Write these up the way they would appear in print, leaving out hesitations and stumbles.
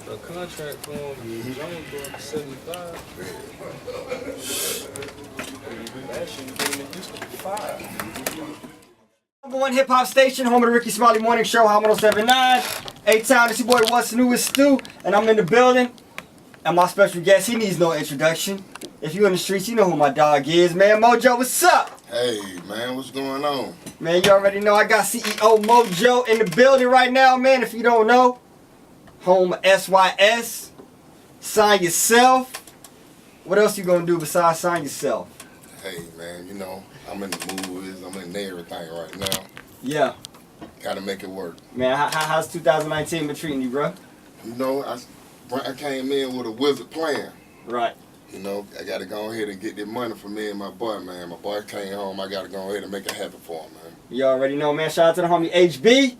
a contract for him. Jones going for 75. That shit been in Houston for 5. Number one hip hop station, home of the Ricky Smiley Morning Show, Hot 107.9. A-Town, this your boy What's New with Stu, and I'm in the building. And my special guest, he needs no introduction. If you in the streets, you know who my dog is, man. Mojo, what's up? Hey, man, what's going on? Man, you already know I got CEO Mojo in the building right now, man. If you don't know, home of SYS. Sign yourself. What else you gonna do besides sign yourself? Hey, man, you know, I'm in the movies, I'm in everything right now. Yeah. Gotta make it work. Man, how's 2019 been treating you, bro? You know, I came in with a wizard plan. Right. You know, I gotta go ahead and get the money for me and my boy, man. My boy came home, I gotta go ahead and make it happen for him, man. You already know, man. Shout out to the homie HB.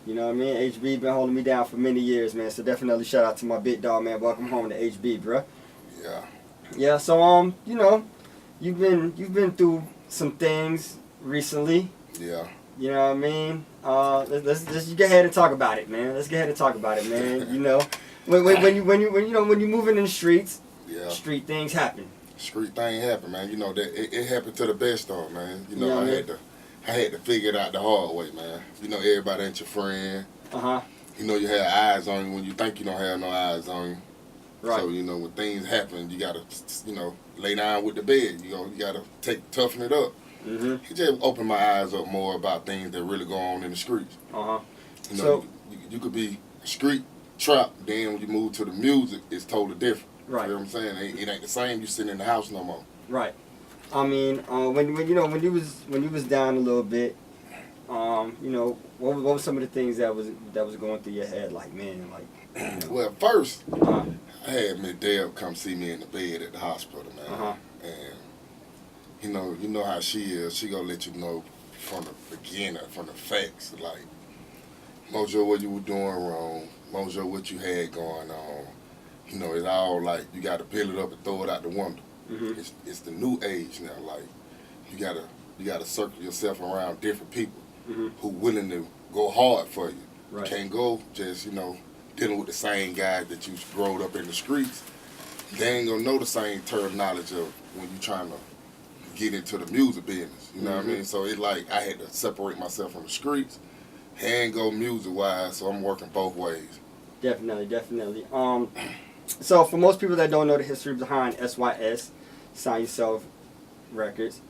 You know what I mean? HB been holding me down for many years, man. So definitely shout out to my big dog, man. Welcome home to HB, bro. Yeah. Yeah, so you know, you've been through some things recently. Yeah. You know what I mean? Let's just go ahead and talk about it, man. Let's go ahead and talk about it, man. You know, when you moving in the streets, yeah, street things happen. Street thing happen, man. You know that it happened to the best of them, man. You know, Yeah, I had to figure it out the hard way, man. You know, everybody ain't your friend. You know, you have eyes on you when you think you don't have no eyes on you. Right. So, you know, when things happen, you gotta, you know, lay down with the bed. You know, you gotta toughen it up. It just opened my eyes up more about things that really go on in the streets. You know, so you could be a street trap, then when you move to the music, it's totally different. Right. You know what I'm saying? It ain't the same. You sitting in the house no more. Right. I mean, when you was down a little bit, you know, what were some of the things that was going through your head? Like, man, like. You know. Well, first, I had Miss Deb come see me in the bed at the hospital, man. And you know how she is. She gonna let you know from the beginning, from the facts, like, Mojo, what you were doing wrong. Mojo, what you had going on. You know, it's all like you got to peel it up and throw it out the window. It's the new age now. Like you gotta circle yourself around different people who willing to go hard for you. Right. You can't go just dealing with the same guys that you growed up in the streets. They ain't gonna know the same terminology of when you trying to get into the music business. You know what I mean? So it's like I had to separate myself from the streets and go music wise. So I'm working both ways. Definitely. So for most people that don't know the history behind SYS, Sign Yourself Records,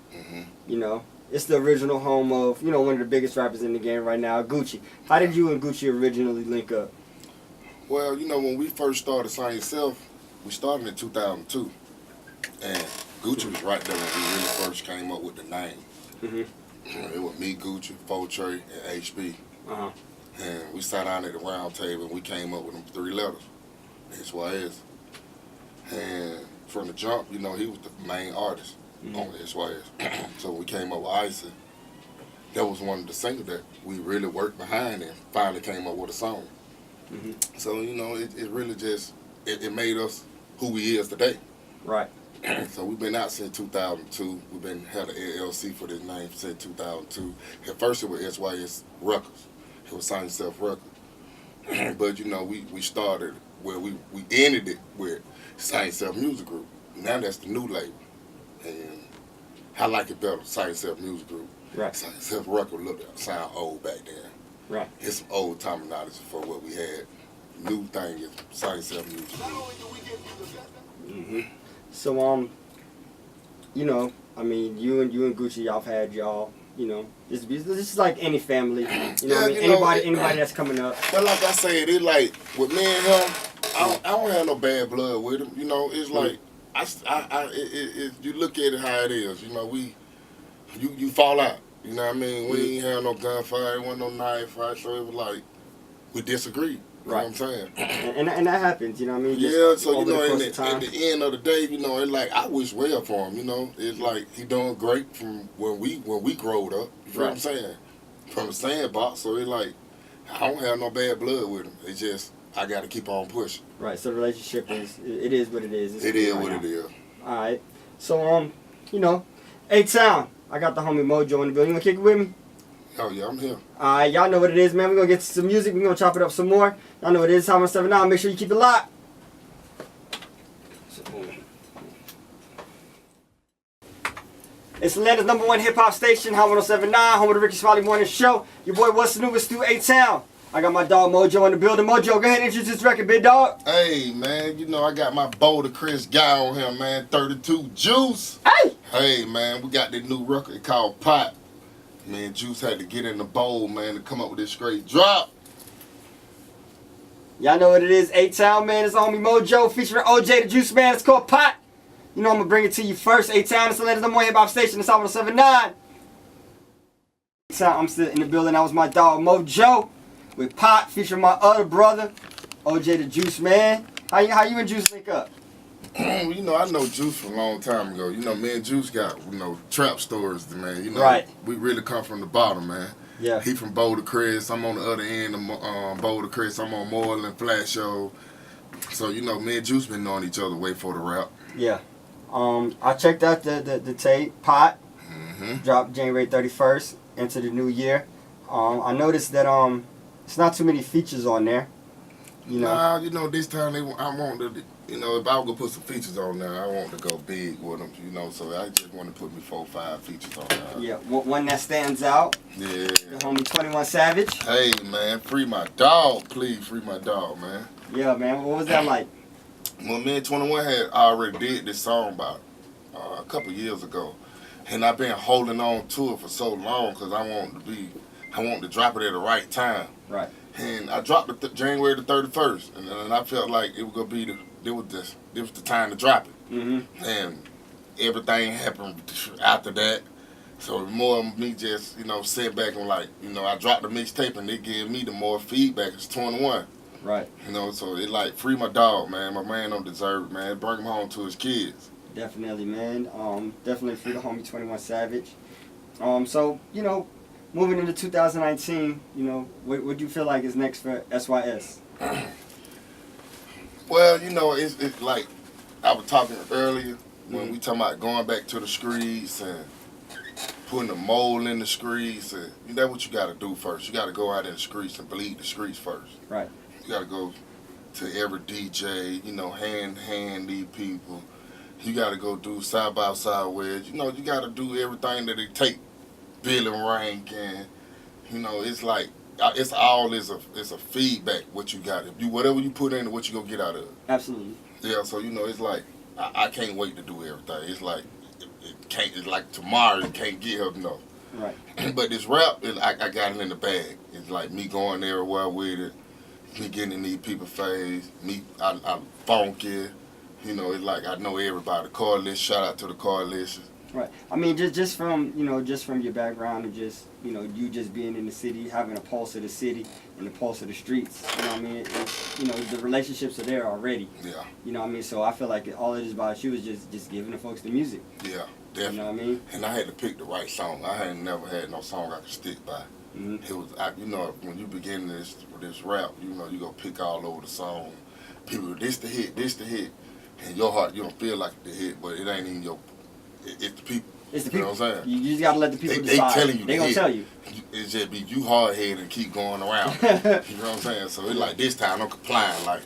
you know, it's the original home of, you know, one of the biggest rappers in the game right now, Gucci. How did you and Gucci originally link up? Well, you know, when we first started Sign Yourself, we started in 2002. And Gucci was right there when we really first came up with the name. It was me, Gucci, Fortray, and HB. And we sat down at the round table and we came up with them 3 letters. SYS. And from the jump, you know, he was the main artist on SYS. So we came up with Icy. That was one of the singles that we really worked behind and finally came up with a song. So, you know, it really just, it made us who we is today. Right. So we've been out since 2002. We've been had an LLC for this name since 2002. At first it was SYS Records. It was Sign Yourself Records. But, you know, we started where we ended it with Sign Yourself Music Group. Now that's the new label. And I like it better, Sign Yourself Music Group. Right. Sign Yourself Record sound old back then. Right. It's some old terminology for what we had. New thing is Sign Yourself Music Group. So you know, I mean, you and Gucci, y'all have had y'all, you know, this is like any family, you know, what I mean, anybody that's coming up. But like I said, it's like with me and him, I don't have no bad blood with him. You know, it's like you look at it how it is. You know, you fall out. You know what I mean? We ain't have no gunfight, wasn't no knife fight, so it was like we disagreed. You know what I'm saying? And that happens, you know what I mean? Yeah, so you know, at the end of the day, you know, it's like I wish well for him. You know, it's like he doing great from when we growed up. You feel what I'm saying? From the sandbox. So it's like I don't have no bad blood with him. It's just I got to keep on pushing. Right. So the relationship is what it is. It is what it is. All right. So you know, A-Town. I got the homie Mojo in the building. You wanna kick it with me? Oh, yeah, I'm here. Alright, y'all know what it is, man. We're gonna get to some music. We're gonna chop it up some more. Y'all know what it is. Hot 107.9. Make sure you keep it locked. It's Atlanta's #1 hip hop station, Hot 107.9, home of the Ricky Smiley Morning Show. Your boy, what's new? It's through A-Town. I got my dog Mojo in the building. Mojo, go ahead and introduce this record, big dog. Hey, man, you know I got my Boulder Chris guy on here, man. 32 Juice. Hey! Hey, man, we got this new record called Pot. Man, Juice had to get in the bowl, man, to come up with this straight drop. Y'all know what it is. A-Town, man. It's the homie Mojo featuring OJ the Juiceman. It's called Pot. You know I'm going to bring it to you first. A-Town, it's Atlanta's #1 hip hop station. It's Hot 107.9. I'm still in the building. That was my dog Mojo with Pot featuring my other brother, OJ the Juiceman. How you and Juice link up? You know, I know Juice from a long time ago. You know, me and Juice got, you know, trap stories, man. You know, right. We really come from the bottom, man. Yeah. He from Boulder Chris. I'm on the other end of Boulder Chris. I'm on Moreland, Flash Show. So, you know, me and Juice been knowing each other way for the rap. Yeah. I checked out the tape, Pot. Dropped January 31st into the new year. I noticed that it's not too many features on there. You know. Nah, you know, this time I want to, you know, if I was gonna put some features on there, I want to go big with them, you know. So I just want to put me 4 or 5 features on there. Yeah, one that stands out. Yeah. The homie 21 Savage. Hey, man, free my dog, please, free my dog, man. Yeah, man. What was that like? Well, me and 21 had already did this song about a couple years ago, and I've been holding on to it for so long because I want to drop it at the right time. Right. And I dropped it January the 31st, and I felt like it was gonna be it was the time to drop it. And everything happened after that. So more of me just, you know, sit back and like, you know, I dropped the mixtape and they gave me the more feedback. It's 21. Right. You know, so it like free my dog, man. My man don't deserve it, man. Bring him home to his kids. Definitely, man. Definitely free the homie 21 Savage. So, you know, moving into 2019, you know, what do you feel like is next for SYS? Well, you know, it's like I was talking earlier when we talking about going back to the streets and putting the mold in the streets. And that's what you got to do first. You got to go out in the streets and bleed the streets first. Right. You got to go to every DJ, you know, hand these people. You got to go do side by side with, you know, you got to do everything that it take. Billing rank and, you know, it's like it's a feedback what you got. If you whatever you put in, what you gonna get out of it. Absolutely. Yeah, so you know, it's like I can't wait to do everything. It's like it's like tomorrow you can't get here, no. Right. But this rap, I got it in the bag. It's like me going everywhere with it, me getting in these people's face, I'm funky. You know, it's like I know everybody. The coalition, shout out to the coalition. Right. I mean, just from your background and just, you know, you just being in the city, having a pulse of the city and the pulse of the streets. You know what I mean? It's, you know, the relationships are there already. Yeah. You know what I mean? So I feel like all it is about you is just giving the folks the music. Yeah, definitely. You know what I mean? And I had to pick the right song. I had never had no song I could stick by. It was, you know, when you begin this rap, you know, you go pick all over the song. People, this the hit. In your heart, you don't feel like the hit, but it ain't even your. It's the people. It's the people. You know what I'm saying? You just gotta let the people decide. They telling you. They gonna tell you. It's just be you hard headed and keep going around. You know what I'm saying? So it's like this time I'm complying. Like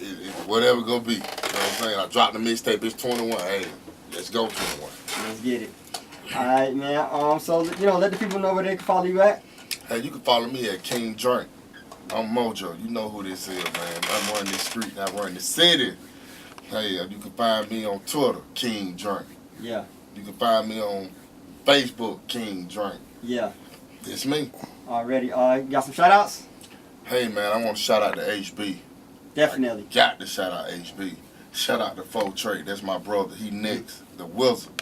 it's whatever gonna be. You know what I'm saying? I dropped the mixtape. It's 21. Hey, let's go 21. Let's get it. All right, man. So you know, let the people know where they can follow you at. Hey, you can follow me at King Drink. I'm Mojo. You know who this is, man. I'm running this street. I run the city. Hey, you can find me on Twitter, King Drink. Yeah. You can find me on Facebook, King Drink. Yeah. It's me. Already. You got some shout outs? Hey, man, I want to shout out to HB. Definitely. I got to shout out HB. Shout out to Fo Trey. That's my brother. He next. The Wizard.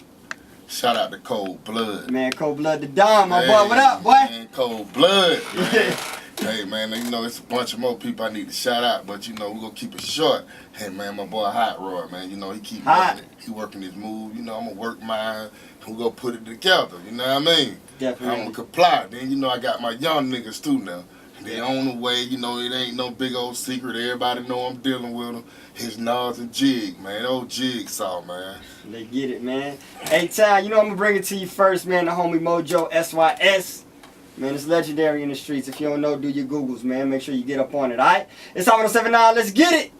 Shout out to Cold Blood. Man, Cold Blood the Dom, my boy. What up, boy? Man, Cold Blood, man. Hey, man, you know, it's a bunch of more people I need to shout out, but, you know, we're going to keep it short. Hey, man, my boy Hot Rod, man, you know, he keep working it. He working his move. You know, I'm going to work mine. We're going to put it together, you know what I mean? Definitely. I'm going to comply. Then, you know, I got my young niggas, too, now. They on the way, you know, it ain't no big old secret. Everybody know I'm dealing with them. His Nas and Jig, man. Old Jigsaw, man. Let's get it, man. Hey, Ty, you know I'm going to bring it to you first, man. The homie Mojo Sys. Man, it's legendary in the streets. If you don't know, do your Googles, man. Make sure you get up on it, alright? It's Hot 107.9. Let's get it!